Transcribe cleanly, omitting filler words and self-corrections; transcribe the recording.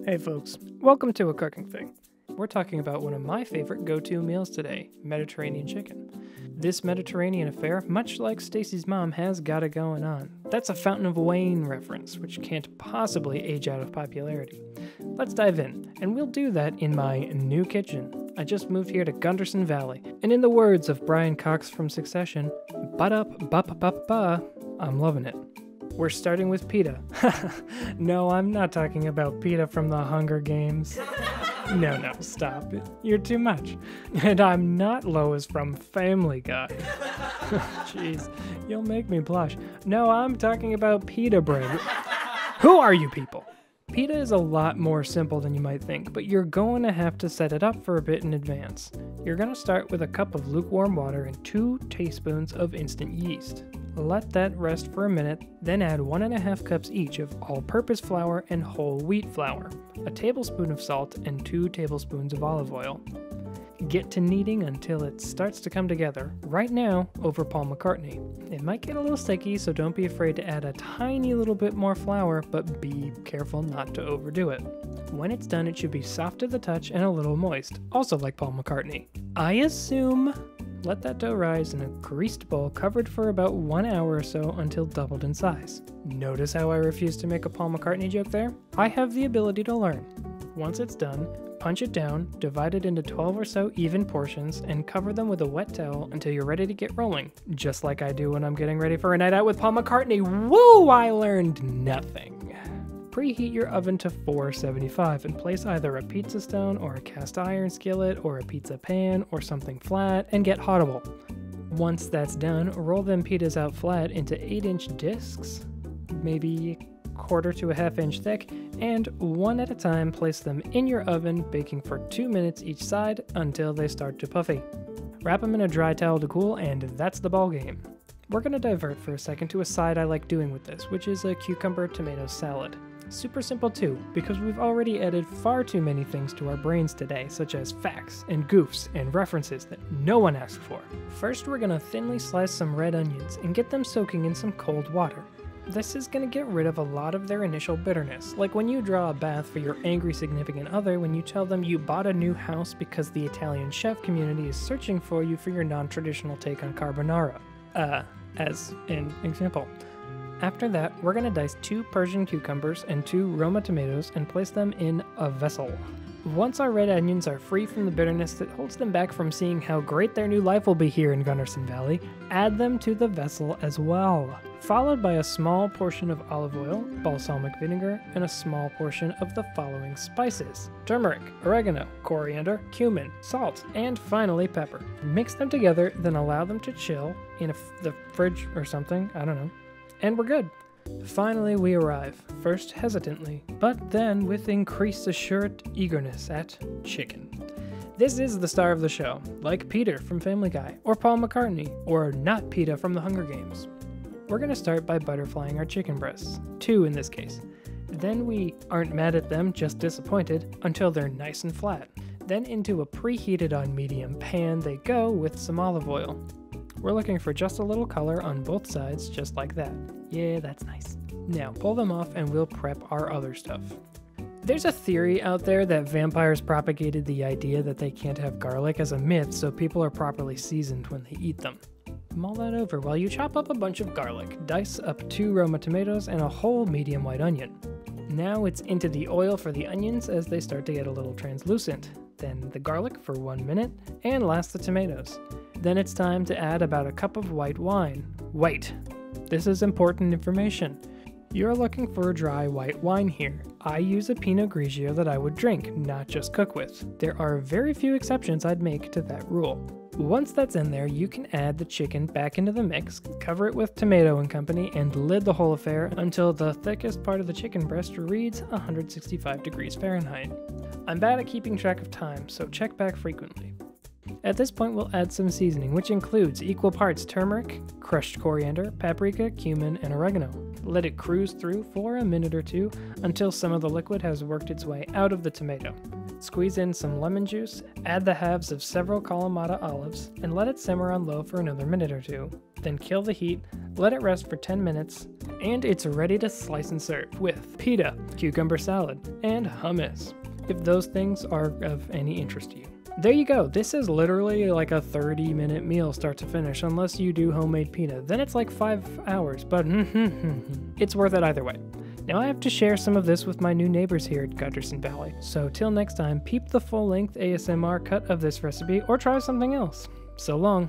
Hey folks, welcome to A Cooking Thing. We're talking about one of my favorite go-to meals today, Mediterranean chicken. This Mediterranean affair, much like Stacy's mom, has got it going on. That's a Fountain of Wayne reference, which can't possibly age out of popularity. Let's dive in, and we'll do that in my new kitchen. I just moved here to Gunderson Valley, and in the words of Brian Cox from Succession, ba-da-ba-ba-ba-ba, I'm loving it. We're starting with Pita. No, I'm not talking about Pita from the Hunger Games. No, stop it. You're too much. And I'm not Lois from Family Guy. Jeez, you'll make me blush. No, I'm talking about pita bread. Who are you people? Pita is a lot more simple than you might think, but you're going to have to set it up for a bit in advance. You're going to start with a cup of lukewarm water and 2 teaspoons of instant yeast. Let that rest for a minute, then add 1.5 cups each of all-purpose flour and whole wheat flour, a tablespoon of salt, and 2 tablespoons of olive oil. Get to kneading until it starts to come together, right now over Paul McCartney. It might get a little sticky, so don't be afraid to add a tiny little bit more flour, but be careful not to overdo it. When it's done, it should be soft to the touch and a little moist, also like Paul McCartney. I assume. Let that dough rise in a greased bowl covered for about 1 hour or so until doubled in size. Notice how I refuse to make a Paul McCartney joke there? I have the ability to learn. Once it's done, punch it down, divide it into 12 or so even portions, and cover them with a wet towel until you're ready to get rolling, just like I do when I'm getting ready for a night out with Paul McCartney. Woo! I learned nothing. Preheat your oven to 475 and place either a pizza stone or a cast iron skillet or a pizza pan or something flat and get hottable. Once that's done, roll them pitas out flat into 8-inch discs, maybe 1/4 to 1/2 inch thick, and one at a time place them in your oven, baking for 2 minutes each side until they start to puffy. Wrap them in a dry towel to cool, and that's the ball game. We're going to divert for a second to a side I like doing with this, which is a cucumber tomato salad. Super simple too, because we've already added far too many things to our brains today, such as facts and goofs and references that no one asked for. First, we're going to thinly slice some red onions and get them soaking in some cold water. This is going to get rid of a lot of their initial bitterness, like when you draw a bath for your angry significant other when you tell them you bought a new house because the Italian chef community is searching for you for your non-traditional take on carbonara. As an example. After that, we're going to dice 2 Persian cucumbers and 2 Roma tomatoes and place them in a vessel. Once our red onions are free from the bitterness that holds them back from seeing how great their new life will be here in Gunderson Valley, add them to the vessel as well, followed by a small portion of olive oil, balsamic vinegar, and a small portion of the following spices: turmeric, oregano, coriander, cumin, salt, and finally pepper. Mix them together, then allow them to chill in the fridge or something, I don't know. And we're good. Finally, we arrive, first hesitantly, but then with increased assured eagerness at chicken. This is the star of the show, like Peter from Family Guy, or Paul McCartney, or not Pita from the Hunger Games. We're going to start by butterflying our chicken breasts, 2 in this case. Then we aren't mad at them, just disappointed, until they're nice and flat. Then into a preheated on medium pan they go with some olive oil. We're looking for just a little color on both sides, just like that. Yeah, that's nice. Now pull them off and we'll prep our other stuff. There's a theory out there that vampires propagated the idea that they can't have garlic as a myth, so people are properly seasoned when they eat them. Mull that over while you chop up a bunch of garlic, dice up 2 Roma tomatoes, and a whole medium white onion. Now it's into the oil for the onions as they start to get a little translucent. Then the garlic for 1 minute, and last the tomatoes. Then it's time to add about a cup of white wine. Wait, this is important information. You're looking for a dry white wine here. I use a Pinot Grigio that I would drink, not just cook with. There are very few exceptions I'd make to that rule. Once that's in there, you can add the chicken back into the mix, cover it with tomato and company, and lid the whole affair until the thickest part of the chicken breast reads 165 degrees Fahrenheit. I'm bad at keeping track of time, so check back frequently. At this point, we'll add some seasoning, which includes equal parts turmeric, crushed coriander, paprika, cumin, and oregano. Let it cruise through for a minute or 2 until some of the liquid has worked its way out of the tomato. Squeeze in some lemon juice, add the halves of several Kalamata olives, and let it simmer on low for another minute or two. Then kill the heat, let it rest for 10 minutes, and it's ready to slice and serve with pita, cucumber salad, and hummus, if those things are of any interest to you. There you go. This is literally like a 30-minute meal start to finish, unless you do homemade pita. Then it's like 5 hours, but it's worth it either way. Now I have to share some of this with my new neighbors here at Gutterson Valley, so till next time, peep the full-length ASMR cut of this recipe or try something else. So long.